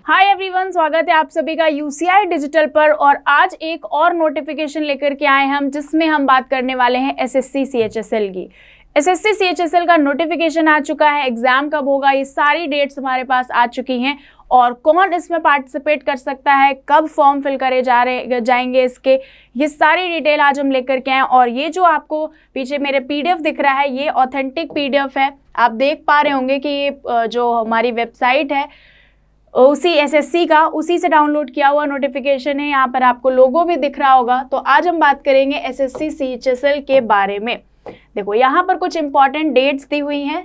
Hi everyone, स्वागत है आप सभी का यूसीआई डिजिटल पर। और आज एक और नोटिफिकेशन लेकर के आए हम, जिसमें हम बात करने वाले हैं एसएससी सीएचएसएल की। एसएससी सीएचएसएल का नोटिफिकेशन आ चुका है, एग्जाम कब होगा, ये सारी डेट्स हमारे पास आ चुकी हैं और कौन इसमें पार्टिसिपेट कर सकता है, कब फॉर्म फिल करे जाएंगे इसके, ये सारी डिटेल आज हम लेकर के आए। और ये जो आपको पीछे मेरे पीडीएफ दिख रहा है, ये ऑथेंटिक पीडीएफ है। आप देख पा रहे होंगे कि ये जो हमारी वेबसाइट है उसी एसएससी का, उसी से डाउनलोड किया हुआ नोटिफिकेशन है। यहाँ पर आपको लोगो भी दिख रहा होगा। तो आज हम बात करेंगे एसएससी सीएचएसएल के बारे में। देखो यहाँ पर कुछ इंपॉर्टेंट डेट्स दी हुई हैं।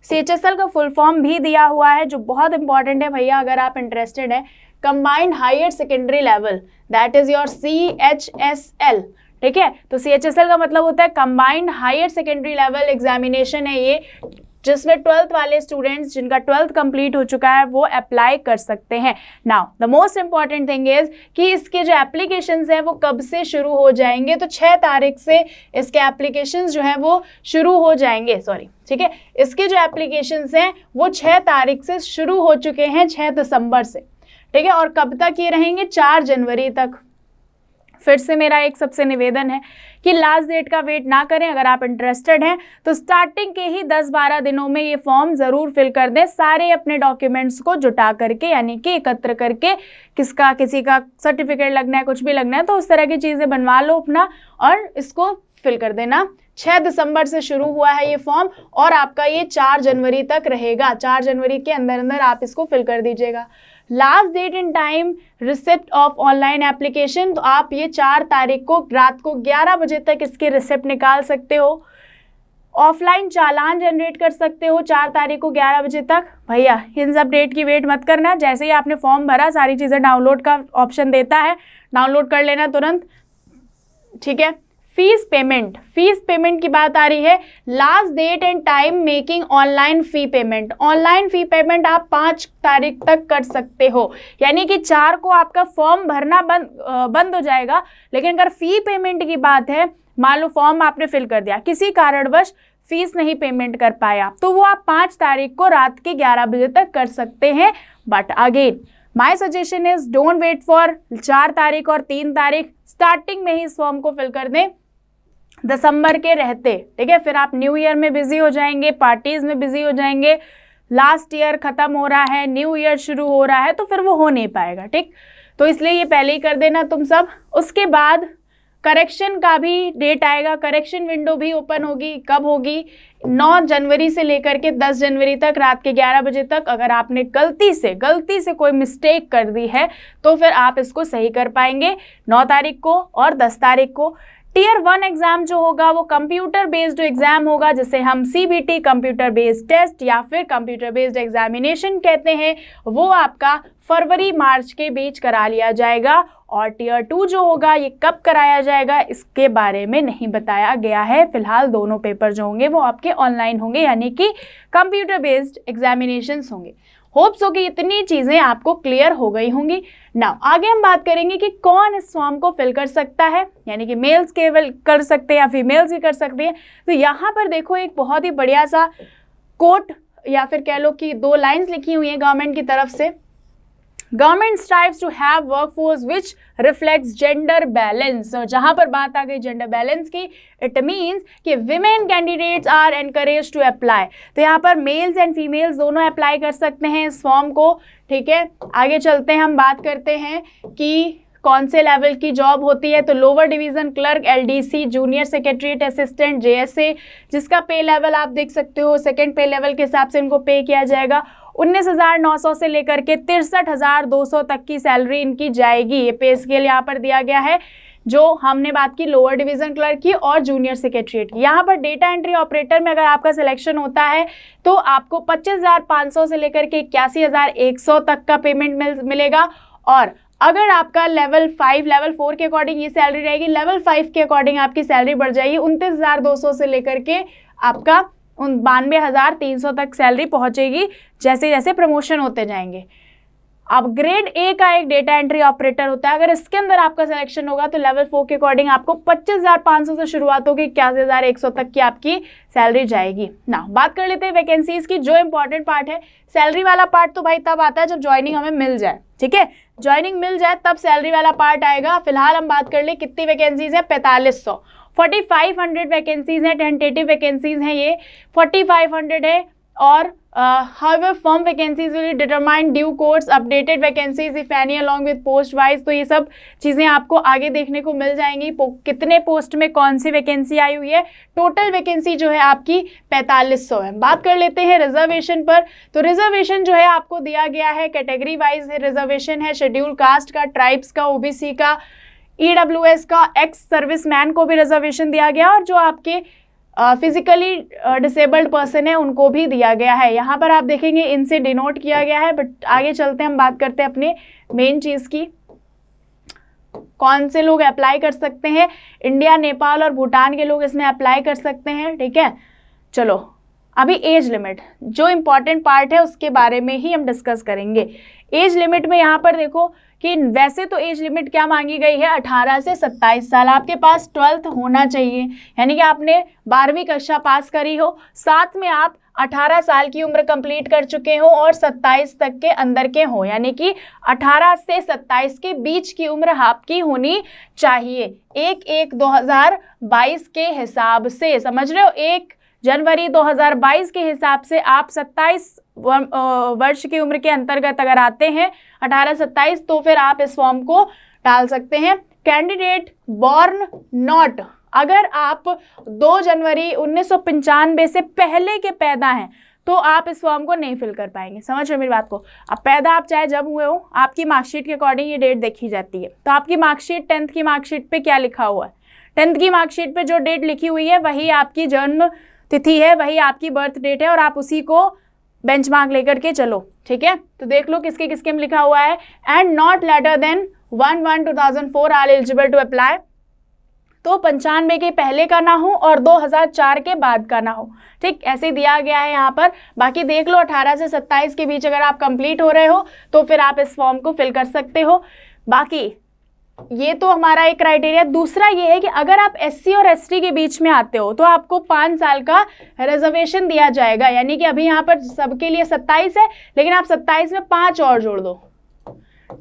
सीएचएसएल का फुल फॉर्म भी दिया हुआ है, जो बहुत इंपॉर्टेंट है भैया, अगर आप इंटरेस्टेड हैं। Combined higher secondary level, that is your CHSL. ठीक है, तो सीएचएसएल का मतलब होता है combined higher secondary level examination है ये, जिसमें 12th वाले स्टूडेंट्स जिनका 12th कंप्लीट हो चुका है वो अप्लाई कर सकते हैं। Now the most important thing is कि इसके जो एप्लीकेशंस हैं वो कब से शुरू हो जाएंगे। तो 6 तारीख से इसके एप्लीकेशंस जो हैं वो शुरू हो जाएंगे। ठीक है, इसके जो एप्लीकेशंस हैं वो 6 तारीख से शुरू हो चुके हैं, 6 दिसंबर से। ठीक है, और कब तक ये रहेंगे? 4 जनवरी तक। फिर से मेरा एक सबसे निवेदन है कि लास्ट डेट का वेट ना करें। अगर आप इंटरेस्टेड हैं तो स्टार्टिंग के ही 10-12 दिनों में ये फॉर्म ज़रूर फिल कर दें, सारे अपने डॉक्यूमेंट्स को जुटा करके, यानी कि एकत्र करके। किसी का सर्टिफिकेट लगना है, कुछ भी लगना है, तो उस तरह की चीज़ें बनवा लो अपना और इसको फिल कर देना। 6 दिसंबर से शुरू हुआ है ये फॉर्म और आपका ये 4 जनवरी तक रहेगा। 4 जनवरी के अंदर अंदर आप इसको फिल कर दीजिएगा। Last date in time receipt of online application, तो आप ये 4 तारीख को रात को 11 बजे तक इसके रिसिप्ट निकाल सकते हो। ऑफलाइन चालान जनरेट कर सकते हो 4 तारीख को 11 बजे तक। भैया इन सब डेट की वेट मत करना, जैसे ही आपने फॉर्म भरा सारी चीज़ें डाउनलोड का ऑप्शन देता है, डाउनलोड कर लेना तुरंत। ठीक है, फीस पेमेंट की बात आ रही है। Last date and time making online fee payment. Online fee payment आप 5 तारीख तक कर सकते हो, यानी कि 4 को आपका फॉर्म भरना बंद हो जाएगा। लेकिन अगर फ़ी पेमेंट की बात है, मान लो फॉर्म आपने फिल कर दिया, किसी कारणवश फीस नहीं पेमेंट कर पाया, तो वो आप 5 तारीख को रात के 11 बजे तक कर सकते हैं। But again my suggestion is don't wait for 4 तारीख और 3 तारीख, स्टार्टिंग में ही इस फॉर्म को फिल कर दें दिसंबर के रहते। ठीक है, फिर आप न्यू ईयर में बिजी हो जाएंगे, पार्टीज में बिजी हो जाएंगे, लास्ट ईयर खत्म हो रहा है, न्यू ईयर शुरू हो रहा है, तो फिर वो हो नहीं पाएगा। ठीक, तो इसलिए ये पहले ही कर देना तुम सब। उसके बाद करेक्शन का भी डेट आएगा, करेक्शन विंडो भी ओपन होगी। कब होगी? 9 जनवरी से लेकर के 10 जनवरी तक रात के 11 बजे तक। अगर आपने गलती से कोई मिस्टेक कर दी है तो फिर आप इसको सही कर पाएंगे 9 तारीख को और 10 तारीख को। टियर 1 एग्जाम जो होगा वो कंप्यूटर बेस्ड एग्जाम होगा, जिसे हम सीबीटी कंप्यूटर बेस्ड टेस्ट या फिर कंप्यूटर बेस्ड एग्जामिनेशन कहते हैं। वो आपका फरवरी-मार्च के बीच करा लिया जाएगा। और टियर 2 जो होगा ये कब कराया जाएगा इसके बारे में नहीं बताया गया है। फिलहाल दोनों पेपर जो होंगे वो आपके ऑनलाइन होंगे, यानी कि कंप्यूटर बेस्ड एग्जामिनेशंस होंगे। होप्स हो कि इतनी चीज़ें आपको क्लियर हो गई होंगी। नाउ आगे हम बात करेंगे कि कौन इस फॉर्म को फिल कर सकता है, यानी कि मेल्स केवल कर सकते हैं या फीमेल्स भी कर सकते हैं। तो यहाँ पर देखो एक बहुत ही बढ़िया सा कोट या फिर कह लो कि 2 लाइन्स लिखी हुई हैं गवर्नमेंट की तरफ से। Government strives to have workforce which reflects gender balance. और जहाँ पर बात आ गई जेंडर बैलेंस की, इट मीन्स कि women candidates are encourage to apply. तो यहाँ पर मेल्स एंड फीमेल्स दोनों अप्लाई कर सकते हैं इस फॉर्म को। ठीक है, आगे चलते हैं, हम बात करते हैं कि कौन से लेवल की जॉब होती है। तो lower division clerk, LDC, junior secretariat assistant, JSA, जिसका पे लेवल आप देख सकते हो, सेकंड पे लेवल के हिसाब से इनको पे किया जाएगा। 19,900 से लेकर के 63,200 तक की सैलरी इनकी जाएगी। ये पे स्केल यहाँ पर दिया गया है। जो हमने बात की लोअर डिवीज़न क्लर्क की और जूनियर सेक्रेटरीट की। यहाँ पर डेटा एंट्री ऑपरेटर में अगर आपका सिलेक्शन होता है तो आपको 25,500 से लेकर के 81,100 तक का पेमेंट मिलेगा। और अगर आपका लेवल 4 के अकॉर्डिंग ये सैलरी रहेगी, लेवल 5 के अकॉर्डिंग आपकी सैलरी बढ़ जाएगी। 29,200 से लेकर के आपका 92,300 तक सैलरी पहुंचेगी जैसे जैसे प्रमोशन होते जाएंगे। अब ग्रेड ए का एक डेटा एंट्री ऑपरेटर होता है, अगर इसके अंदर आपका सिलेक्शन होगा तो लेवल 4 के अकॉर्डिंग आपको 25,500 से शुरुआत होगी, 81,100 तक की आपकी सैलरी जाएगी ना। बात कर लेते हैं वैकेंसीज की। जो इंपॉर्टेंट पार्ट है, सैलरी वाला पार्ट तो भाई तब आता है जब ज्वाइनिंग हमें मिल जाए, ठीक है, ज्वाइनिंग मिल जाए तब सैलरी वाला पार्ट आएगा। फिलहाल हम बात कर ले कितनी वैकेंसीज है, 4500, 4500 वैकेंसीज हैं, टेंटेटिव वैकेंसीज हैं ये, 4500 है। और however firm vacancies will be determined due course, updated vacancies if any along with post wise। तो ये सब चीज़ें आपको आगे देखने को मिल जाएंगी, कितने पोस्ट में कौन सी वैकेंसी आई हुई है। टोटल वैकेंसी जो है आपकी 4500 है। बात कर लेते हैं रिजर्वेशन पर। तो रिजर्वेशन जो है आपको दिया गया है कैटेगरी वाइज रिजर्वेशन है, शेड्यूल कास्ट का, ट्राइब्स का, ओबीसी का, ईडब्ल्यूएस का, एक्स सर्विसमैन को भी रिजर्वेशन दिया गया, और जो आपके फिजिकली डिसेबल्ड पर्सन है उनको भी दिया गया है। यहाँ पर आप देखेंगे इनसे डिनोट किया गया है, बट आगे चलते हैं हम बात करते हैं अपने मेन चीज़ की, कौन से लोग अप्लाई कर सकते हैं। इंडिया, नेपाल और भूटान के लोग इसमें अप्लाई कर सकते हैं, ठीक है। चलो अभी एज लिमिट, जो इम्पॉर्टेंट पार्ट है उसके बारे में ही हम डिस्कस करेंगे। एज लिमिट में यहाँ पर देखो कि वैसे तो एज लिमिट क्या मांगी गई है, 18 से 27 साल। आपके पास 12th होना चाहिए, यानी कि आपने 12वीं कक्षा पास करी हो, साथ में आप 18 साल की उम्र कंप्लीट कर चुके हो और 27 तक के अंदर के हो, यानी कि 18 से 27 के बीच की उम्र आपकी होनी चाहिए 1/1/2022 के हिसाब से। समझ रहे हो, 1 जनवरी 2022 के हिसाब से आप 27 वर्ष की उम्र के अंतर्गत अगर आते हैं 18-27, तो फिर आप इस फॉर्म को डाल सकते हैं। कैंडिडेट बॉर्न नॉट, अगर आप 2 जनवरी 1995 से पहले के पैदा हैं तो आप इस फॉर्म को नहीं फिल कर पाएंगे। समझ रहे मेरी बात को। अब पैदा आप चाहे जब हुए हो, आपकी मार्कशीट के अकॉर्डिंग ये डेट देखी जाती है। तो आपकी मार्कशीट 10th की मार्कशीट पे क्या लिखा हुआ है, 10th की मार्कशीट पे जो डेट लिखी हुई है वही आपकी जन्म तिथि है, वही आपकी बर्थ डेट है, और आप उसी को बेंचमार्क लेकर के चलो, ठीक है। तो देख लो किसके किसके में लिखा हुआ है। And not later than 1/1/2004 are eligible to apply. तो 95 के पहले का ना हो और 2004 के बाद का ना हो, ठीक, ऐसे दिया गया है यहाँ पर। बाकी देख लो 18 से 27 के बीच अगर आप कंप्लीट हो रहे हो तो फिर आप इस फॉर्म को फिल कर सकते हो। बाकी ये तो हमारा एक क्राइटेरिया। दूसरा ये है कि अगर आप SC और ST के बीच में आते हो तो आपको 5 साल का रिजर्वेशन दिया जाएगा, यानी कि अभी यहाँ पर सबके लिए 27 है, लेकिन आप 27 में 5 और जोड़ दो,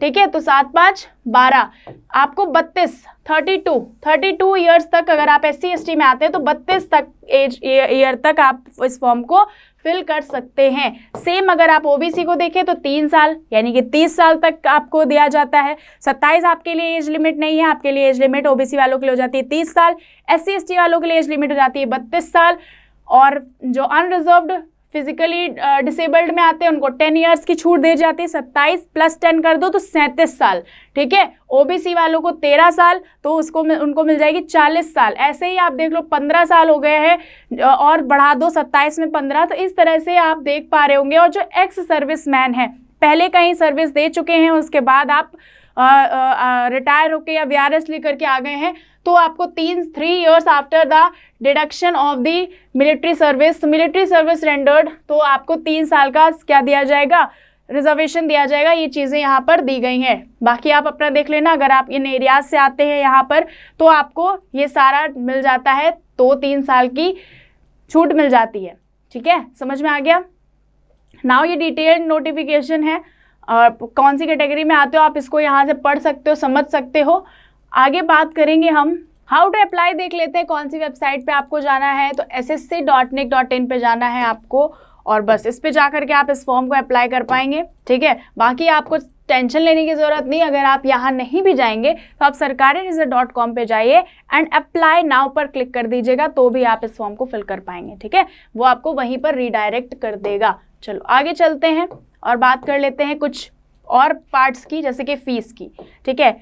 ठीक है। तो 7-5 12, आपको 32 ईयर्स तक अगर आप SC ST में आते हैं तो 32 तक एज ईयर तक आप इस फॉर्म को फिल कर सकते हैं। सेम अगर आप OBC को देखें तो 3 साल, यानी कि 30 साल तक आपको दिया जाता है। 27 आपके लिए एज लिमिट नहीं है, आपके लिए एज लिमिट OBC वालों के लिए हो जाती है 30 साल, SC ST वालों के लिए एज लिमिट हो जाती है 32 साल, और जो अनरिजर्व्ड फिजिकली डिसेबल्ड में आते हैं उनको 10 ईयर्स की छूट दी जाती है। 27 + 10 कर दो तो 37 साल, ठीक है। OBC वालों को 13 साल, तो उनको मिल जाएगी 40 साल। ऐसे ही आप देख लो 15 साल हो गए हैं और बढ़ा दो 27 में 15, तो इस तरह से आप देख पा रहे होंगे। और जो एक्स सर्विसमैन है, पहले कहीं सर्विस दे चुके हैं, उसके बाद आप रिटायर होके या VRS लेकर के आ गए हैं, तो आपको 3 years after the deduction of the military service rendered, तो आपको 3 साल का क्या दिया जाएगा, रिजर्वेशन दिया जाएगा। ये चीज़ें यहाँ पर दी गई हैं। बाकी आप अपना देख लेना, अगर आप इन एरियाज से आते हैं यहाँ पर तो आपको ये सारा मिल जाता है, तो 3 साल की छूट मिल जाती है, ठीक है। समझ में आ गया। नाउ ये डिटेल्ड नोटिफिकेशन है, और कौन सी कैटेगरी में आते हो आप इसको यहाँ से पढ़ सकते हो, समझ सकते हो। आगे बात करेंगे हम हाउ टू अप्लाई, देख लेते हैं कौन सी वेबसाइट पे आपको जाना है। तो ssc.nic.in पे जाना है आपको, और बस इस पे जा करके आप इस फॉर्म को अप्लाई कर पाएंगे, ठीक है। बाकी आपको टेंशन लेने की ज़रूरत नहीं। अगर आप यहाँ नहीं भी जाएंगे तो आप sarkari.com पे जाइए एंड अप्लाई नाउ पर क्लिक कर दीजिएगा, तो भी आप इस फॉर्म को फिल कर पाएंगे, ठीक है। वो आपको वहीं पर रीडायरेक्ट कर देगा। चलो आगे चलते हैं और बात कर लेते हैं कुछ और पार्ट्स की, जैसे कि फ़ीस की, ठीक है।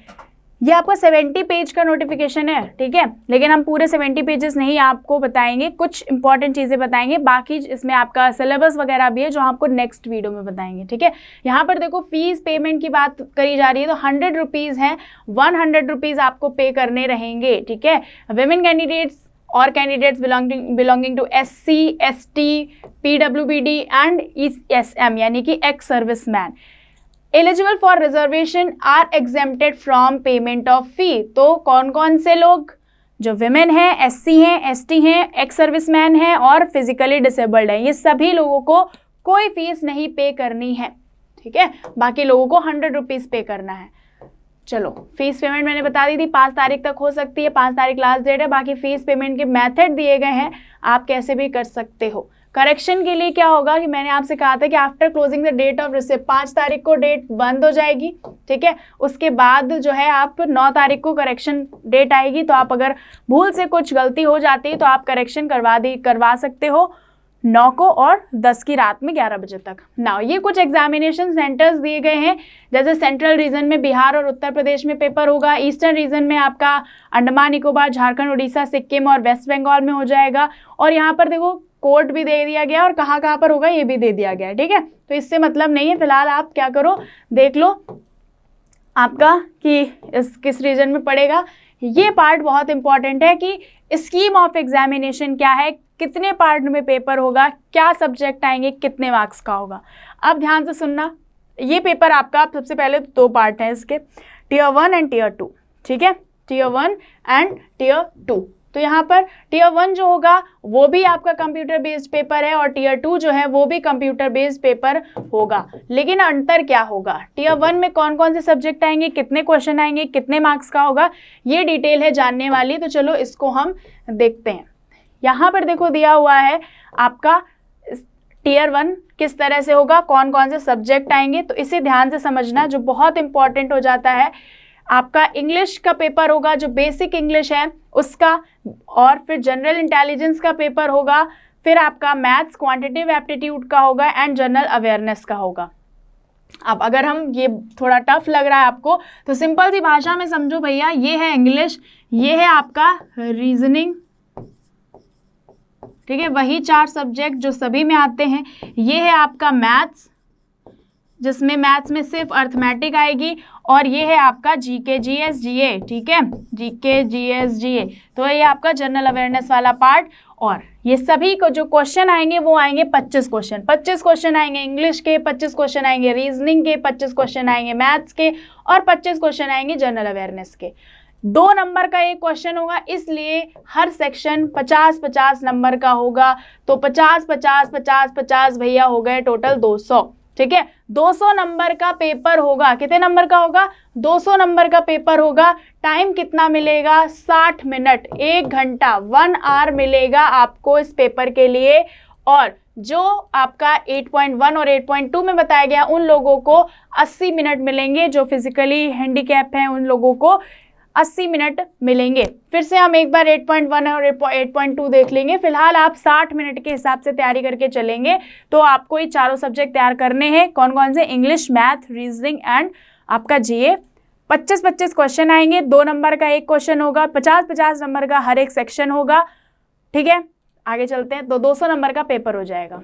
ये आपका 70 पेज का नोटिफिकेशन है, ठीक है, लेकिन हम पूरे 70 पेजेस नहीं आपको बताएंगे, कुछ इंपॉर्टेंट चीज़ें बताएंगे। बाकी इसमें आपका सिलेबस वगैरह भी है जो आपको नेक्स्ट वीडियो में बताएंगे, ठीक है। यहाँ पर देखो फीस पेमेंट की बात करी जा रही है, तो 100 रुपीज़ हैं, 100 रुपीज़ आपको पे करने रहेंगे, ठीक है। विमेन कैंडिडेट्स और candidates belonging to SC, ST, PWBD and ESM, यानी कि ex serviceman, eligible for reservation are exempted from payment of fee. तो कौन कौन से लोग, जो विमेन हैं, एससी हैं, एसटी हैं, एक्स सर्विसमैन हैं और फिजिकली डिसेबल्ड हैं, ये सभी लोगों को कोई फीस नहीं पे करनी है, ठीक है। बाकी लोगों को 100 रुपीज़ पे करना है। चलो, फीस पेमेंट मैंने बता दी थी, 5 तारीख तक हो सकती है, 5 तारीख लास्ट डेट है। बाकी फीस पेमेंट के मेथड दिए गए हैं, आप कैसे भी कर सकते हो। करेक्शन के लिए क्या होगा कि मैंने आपसे कहा था कि after closing the date of receipt, 5 तारीख को डेट बंद हो जाएगी, ठीक है। उसके बाद जो है आप 9 तारीख को करेक्शन डेट आएगी, तो आप अगर भूल से कुछ गलती हो जाती है तो आप करेक्शन करवा सकते हो 9 को और 10 की रात में 11 बजे तक। ना ये कुछ एग्जामिनेशन सेंटर्स दिए गए हैं, जैसे सेंट्रल रीजन में बिहार और उत्तर प्रदेश में पेपर होगा, ईस्टर्न रीजन में आपका अंडमान निकोबार, झारखंड, उड़ीसा, सिक्किम और वेस्ट बंगाल में हो जाएगा। और यहाँ पर देखो कोड भी दे दिया गया और कहाँ कहाँ पर होगा ये भी दे दिया गया है, ठीक है। तो इससे मतलब नहीं है, फिलहाल आप क्या करो, देख लो आपका कि इस किस रीजन में पड़ेगा। ये पार्ट बहुत इंपॉर्टेंट है कि स्कीम ऑफ एग्जामिनेशन क्या है, कितने पार्ट में पेपर होगा, क्या सब्जेक्ट आएंगे, कितने मार्क्स का होगा। अब ध्यान से सुनना, ये पेपर आपका सबसे पहले 2 पार्ट हैं इसके, टियर 1 एंड टियर 2, ठीक है, टियर 1 एंड टियर 2। तो यहाँ पर टियर 1 जो होगा वो भी आपका कंप्यूटर बेस्ड पेपर है और टियर 2 जो है वो भी कंप्यूटर बेस्ड पेपर होगा। लेकिन अंतर क्या होगा, टियर 1 में कौन कौन से सब्जेक्ट आएंगे, कितने क्वेश्चन आएंगे, कितने मार्क्स का होगा, ये डिटेल है जानने वाली। तो चलो इसको हम देखते हैं। यहाँ पर देखो दिया हुआ है आपका टियर 1 किस तरह से होगा, कौन कौन से सब्जेक्ट आएंगे, तो इसे ध्यान से समझना, जो बहुत इंपॉर्टेंट हो जाता है। आपका इंग्लिश का पेपर होगा, जो बेसिक इंग्लिश है उसका, और फिर जनरल इंटेलिजेंस का पेपर होगा, फिर आपका मैथ्स, क्वांटिटेटिव एप्टीट्यूड का होगा एंड जनरल अवेयरनेस का होगा। अब अगर हम, ये थोड़ा टफ लग रहा है आपको, तो सिंपल सी भाषा में समझो भैया, ये है इंग्लिश, ये है आपका रीजनिंग, ठीक है, वही 4 सब्जेक्ट जो सभी में आते हैं। ये है आपका मैथ्स, जिसमें मैथ्स में सिर्फ अर्थमेटिक आएगी, और ये है आपका जीके जीएस जीए, ठीक है, जीके जीएस जीए। तो ये आपका जनरल अवेयरनेस वाला पार्ट। और ये सभी को जो क्वेश्चन आएंगे वो आएंगे 25 क्वेश्चन। 25 क्वेश्चन आएंगे इंग्लिश के, 25 क्वेश्चन आएंगे रीजनिंग के, 25 क्वेश्चन आएंगे मैथ्स के, और 25 क्वेश्चन आएंगे जनरल अवेयरनेस के। 2 नंबर का एक क्वेश्चन होगा, इसलिए हर सेक्शन 50-50 नंबर का होगा। तो 50-50-50-50 भैया हो गए टोटल 200, ठीक है। 200 नंबर का पेपर होगा। कितने नंबर का होगा, 200 नंबर का पेपर होगा। टाइम कितना मिलेगा, 60 मिनट, 1 घंटा, 1 आवर मिलेगा आपको इस पेपर के लिए। और जो आपका 8.1 और 8.2 में बताया गया, उन लोगों को 80 मिनट मिलेंगे। जो फिजिकली हैंडीकैप हैं उन लोगों को 80 मिनट मिलेंगे। फिर से हम एक बार 8.1 और 8.2 देख लेंगे। फिलहाल आप 60 मिनट के हिसाब से तैयारी करके चलेंगे। तो आपको ये चारों सब्जेक्ट तैयार करने हैं। कौन कौन से, इंग्लिश, मैथ, रीजनिंग एंड आपका जीए। 25-25 क्वेश्चन आएंगे, 2 नंबर का एक क्वेश्चन होगा, 50-50 नंबर का हर एक सेक्शन होगा, ठीक है। आगे चलते हैं। तो 200 नंबर का पेपर हो जाएगा।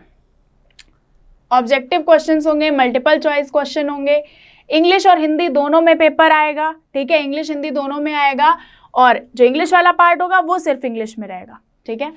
ऑब्जेक्टिव क्वेश्चंस होंगे, मल्टीपल चॉइस क्वेश्चन होंगे, इंग्लिश और हिंदी दोनों में पेपर आएगा, ठीक है, इंग्लिश हिंदी दोनों में आएगा। और जो इंग्लिश वाला पार्ट होगा वो सिर्फ इंग्लिश में रहेगा, ठीक है।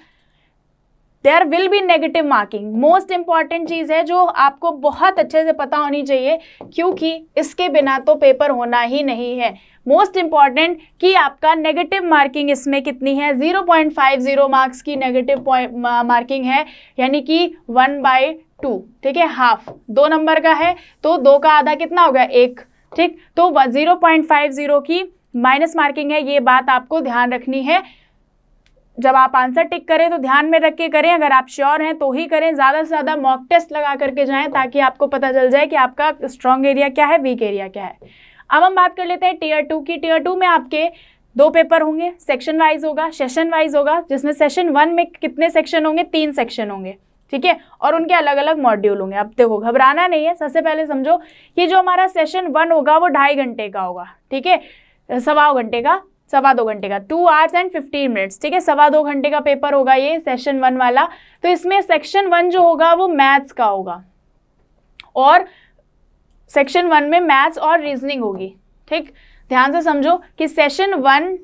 There will be negative marking. Most important चीज़ है जो आपको बहुत अच्छे से पता होनी चाहिए, क्योंकि इसके बिना तो पेपर होना ही नहीं है। मोस्ट इंपॉर्टेंट कि आपका नेगेटिव मार्किंग इसमें कितनी है, 0.50 मार्क्स की नेगेटिव मार्किंग है, यानी कि 1/2, ठीक है, हाफ। 2 नंबर का है तो 2 का आधा कितना होगा, 1, ठीक। तो 0.50 की माइनस मार्किंग है। ये बात आपको ध्यान रखनी है। जब आप आंसर टिक करें तो ध्यान में रख के करें, अगर आप श्योर हैं तो ही करें। ज़्यादा से ज़्यादा मॉक टेस्ट लगा करके जाएं, ताकि आपको पता चल जाए कि आपका स्ट्रॉन्ग एरिया क्या है, वीक एरिया क्या है। अब हम बात कर लेते हैं टियर 2 की। टियर 2 में आपके 2 पेपर होंगे, सेक्शन वाइज होगा, सेशन वाइज होगा, जिसमें सेशन 1 में कितने सेक्शन होंगे, 3 सेक्शन होंगे, ठीक है, और उनके अलग अलग मॉड्यूल होंगे। अब देखो घबराना नहीं है। सबसे पहले समझो कि जो हमारा सेशन 1 होगा वो 2.5 घंटे का होगा, ठीक है, 2.5 घंटे का 2 hours and 15 minutes, ठीक है, 2.25 घंटे का पेपर होगा ये सेशन 1 वाला। तो इसमें सेक्शन 1 जो होगा वो मैथ्स का होगा, और सेक्शन 1 में मैथ्स और रीजनिंग होगी, ठीक। ध्यान से समझो कि सेशन 1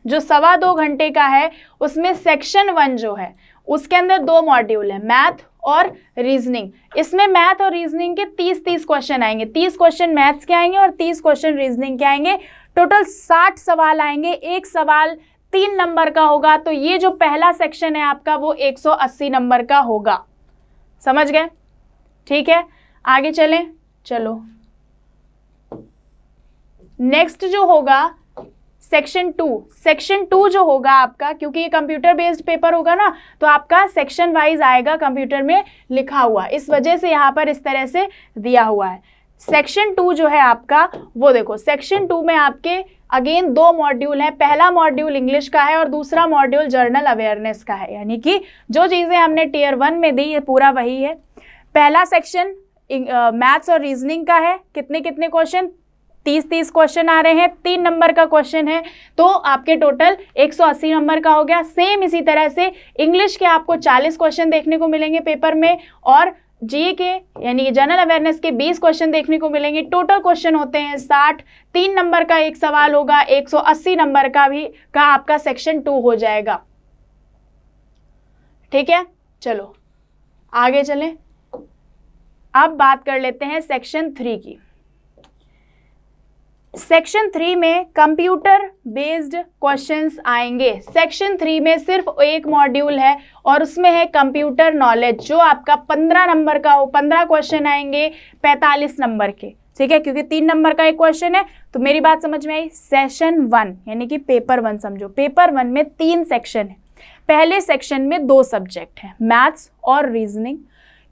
जो 2.25 घंटे का है, उसमें सेक्शन 1 जो है उसके अंदर 2 मॉड्यूल है, मैथ और रीजनिंग। इसमें मैथ और रीजनिंग के 30 क्वेश्चन आएंगे, 30 क्वेश्चन मैथ्स के आएंगे और 30 क्वेश्चन रीजनिंग के आएंगे। टोटल 60 सवाल आएंगे, एक सवाल 3 नंबर का होगा। तो ये जो पहला सेक्शन है आपका वो 180 नंबर का होगा। समझ गए? ठीक है, आगे चलें। चलो नेक्स्ट जो होगा सेक्शन 2। सेक्शन 2 जो होगा आपका, क्योंकि ये कंप्यूटर बेस्ड पेपर होगा ना, तो आपका सेक्शन वाइज आएगा कंप्यूटर में लिखा हुआ, इस वजह से यहाँ पर इस तरह से दिया हुआ है। सेक्शन 2 जो है आपका वो देखो, सेक्शन 2 में आपके अगेन 2 मॉड्यूल हैं। पहला मॉड्यूल इंग्लिश का है और दूसरा मॉड्यूल जर्नल अवेयरनेस का है, यानी कि जो चीज़ें हमने टियर 1 में दी ये पूरा वही है। पहला सेक्शन मैथ्स और रीजनिंग का है। कितने कितने क्वेश्चन? 30 क्वेश्चन आ रहे हैं, 3 नंबर का क्वेश्चन है, तो आपके टोटल 180 नंबर का हो गया। सेम इसी तरह से इंग्लिश के आपको 40 क्वेश्चन देखने को मिलेंगे पेपर में, और जी के यानी कि जनरल अवेयरनेस के 20 क्वेश्चन देखने को मिलेंगे। टोटल क्वेश्चन होते हैं 60। 3 नंबर का एक सवाल होगा, 180 नंबर का आपका सेक्शन 2 हो जाएगा। ठीक है, चलो आगे चलें। अब बात कर लेते हैं सेक्शन 3 की। सेक्शन 3 में कंप्यूटर बेस्ड क्वेश्चंस आएंगे। सेक्शन 3 में सिर्फ एक मॉड्यूल है और उसमें है कंप्यूटर नॉलेज, जो आपका 15 नंबर का हो। 15 क्वेश्चन आएंगे 45 नंबर के। ठीक है, क्योंकि 3 नंबर का एक क्वेश्चन है, तो मेरी बात समझ में आई। सेशन 1 यानी कि पेपर 1 समझो। पेपर 1 में 3 सेक्शन है। पहले सेक्शन में 2 सब्जेक्ट हैं, मैथ्स और रीजनिंग।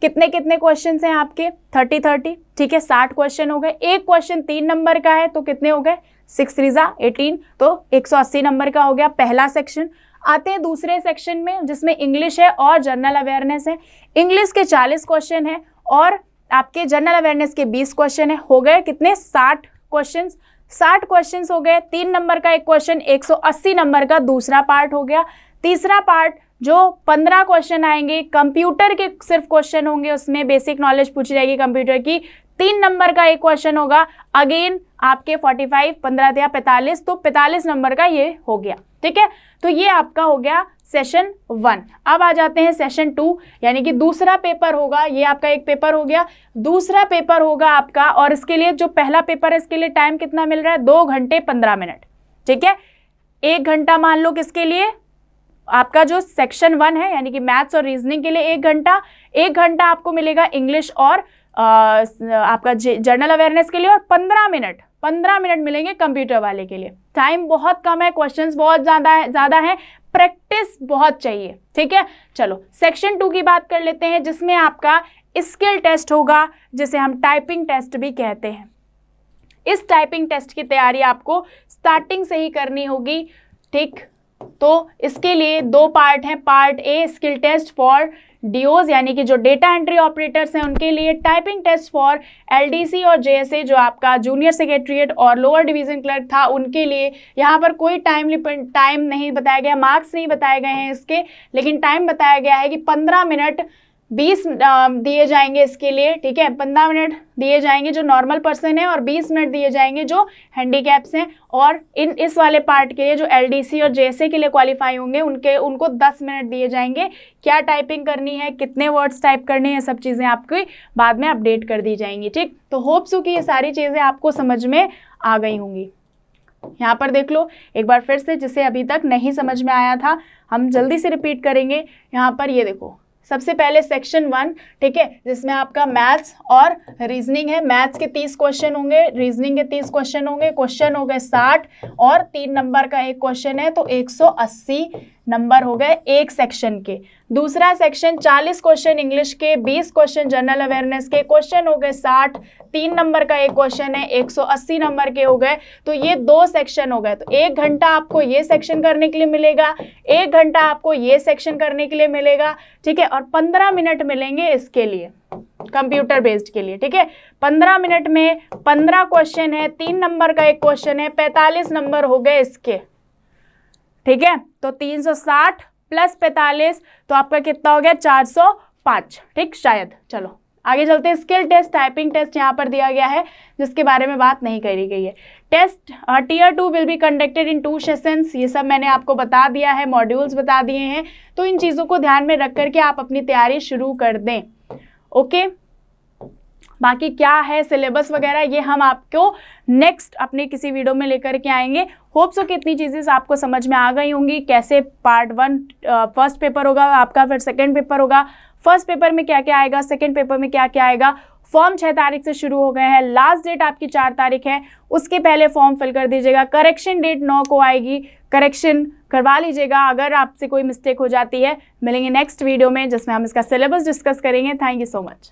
कितने कितने क्वेश्चन हैं आपके? 30। ठीक है, 60 क्वेश्चन हो गए। एक क्वेश्चन 3 नंबर का है, तो कितने हो गए? 6 3 18, तो 180 नंबर का हो गया पहला सेक्शन। आते हैं दूसरे सेक्शन में, जिसमें इंग्लिश है और जनरल अवेयरनेस है। इंग्लिश के 40 क्वेश्चन है और आपके जनरल अवेयरनेस के 20 क्वेश्चन है। हो गए कितने? 60 क्वेश्चन। 60 क्वेश्चन हो गए। 3 नंबर का एक क्वेश्चन, 180 नंबर का दूसरा पार्ट हो गया। तीसरा पार्ट जो 15 क्वेश्चन आएंगे, कंप्यूटर के सिर्फ क्वेश्चन होंगे, उसमें बेसिक नॉलेज पूछी जाएगी कंप्यूटर की। 3 नंबर का एक क्वेश्चन होगा, अगेन आपके 45, 15 या 45, तो 45 नंबर का ये हो गया। ठीक है, तो ये आपका हो गया सेशन 1। अब आ जाते हैं सेशन 2, यानी कि दूसरा पेपर होगा। ये आपका एक पेपर हो गया, दूसरा पेपर होगा आपका। और इसके लिए जो पहला पेपर है, इसके लिए टाइम कितना मिल रहा है? 2 घंटे 15 मिनट। ठीक है, 1 घंटा मान लो किसके लिए? आपका जो सेक्शन 1 है, यानी कि मैथ्स और रीजनिंग के लिए 1 घंटा। 1 घंटा आपको मिलेगा इंग्लिश और आपका जनरल अवेयरनेस के लिए, और 15 मिनट मिलेंगे कंप्यूटर वाले के लिए। टाइम बहुत कम है, क्वेश्चंस बहुत ज़्यादा है, प्रैक्टिस बहुत चाहिए। ठीक है, चलो सेक्शन 2 की बात कर लेते हैं, जिसमें आपका स्किल टेस्ट होगा, जिसे हम टाइपिंग टेस्ट भी कहते हैं। इस टाइपिंग टेस्ट की तैयारी आपको स्टार्टिंग से ही करनी होगी। ठीक, तो इसके लिए 2 पार्ट हैं। Part A skill test for DEOs, यानी कि जो डेटा एंट्री ऑपरेटर्स हैं उनके लिए। टाइपिंग टेस्ट फॉर एलडीसी और जेएसए, जो आपका जूनियर सेक्रेटरीट और लोअर डिवीजन क्लर्क था, उनके लिए। यहाँ पर कोई टाइम नहीं बताया गया, मार्क्स नहीं बताए गए हैं इसके, लेकिन टाइम बताया गया है कि 15 मिनट 20 दिए जाएंगे इसके लिए। ठीक है, 15 मिनट दिए जाएंगे जो नॉर्मल पर्सन है, और 20 मिनट दिए जाएंगे जो हैंडीकैप्स हैं। और इस वाले पार्ट के लिए जो एलडीसी और जेएसए के लिए क्वालिफाई होंगे, उनको 10 मिनट दिए जाएंगे। क्या टाइपिंग करनी है, कितने वर्ड्स टाइप करने हैं, सब चीज़ें आपकी बाद में अपडेट कर दी जाएंगी। ठीक, तो होप सो कि ये सारी चीज़ें आपको समझ में आ गई होंगी। यहाँ पर देख लो एक बार फिर से, जिसे अभी तक नहीं समझ में आया था, हम जल्दी से रिपीट करेंगे। यहाँ पर ये देखो, सबसे पहले सेक्शन 1, ठीक है, जिसमें आपका मैथ्स और रीजनिंग है। मैथ्स के 30 क्वेश्चन होंगे, रीजनिंग के 30 क्वेश्चन होंगे। क्वेश्चन हो गए 60 और 3 नंबर का एक क्वेश्चन है, तो 180 नंबर हो गए एक सेक्शन के। दूसरा सेक्शन 40 क्वेश्चन इंग्लिश के, 20 क्वेश्चन जनरल अवेयरनेस के। क्वेश्चन हो गए 60, 3 नंबर का एक क्वेश्चन है, 180 नंबर के हो गए। तो ये 2 सेक्शन हो गए। तो 1 घंटा आपको ये सेक्शन करने के लिए मिलेगा, 1 घंटा आपको ये सेक्शन करने के लिए मिलेगा। ठीक है, और 15 मिनट मिलेंगे इसके लिए, कंप्यूटर बेस्ड के लिए। ठीक है, 15 मिनट में 15 क्वेश्चन है, 3 नंबर का एक क्वेश्चन है, 45 नंबर हो गए इसके। ठीक है, तो 360 प्लस 45, तो आपका कितना हो गया? 405। ठीक, शायद। चलो आगे चलते हैं, स्किल टेस्ट, टाइपिंग टेस्ट यहाँ पर दिया गया है जिसके बारे में बात नहीं करी गई है। Test tier 2 will be conducted in 2 sessions, ये सब मैंने आपको बता दिया है, मॉड्यूल्स बता दिए हैं, तो इन चीज़ों को ध्यान में रख करके आप अपनी तैयारी शुरू कर दें। ओके, बाकी क्या है सिलेबस वगैरह ये हम आपको नेक्स्ट अपने किसी वीडियो में लेकर के आएंगे। होप सो कि इतनी चीज़ें आपको समझ में आ गई होंगी, कैसे पार्ट 1 फर्स्ट पेपर होगा आपका, फिर सेकंड पेपर होगा, फर्स्ट पेपर में क्या क्या आएगा, सेकंड पेपर में क्या क्या आएगा। फॉर्म 6 तारीख से शुरू हो गए हैं, लास्ट डेट आपकी 4 तारीख है, उसके पहले फॉर्म फिल कर दीजिएगा। करेक्शन डेट 9 को आएगी, करेक्शन करवा लीजिएगा अगर आपसे कोई मिस्टेक हो जाती है। मिलेंगे नेक्स्ट वीडियो में जिसमें हम इसका सिलेबस डिस्कस करेंगे। Thank you so much.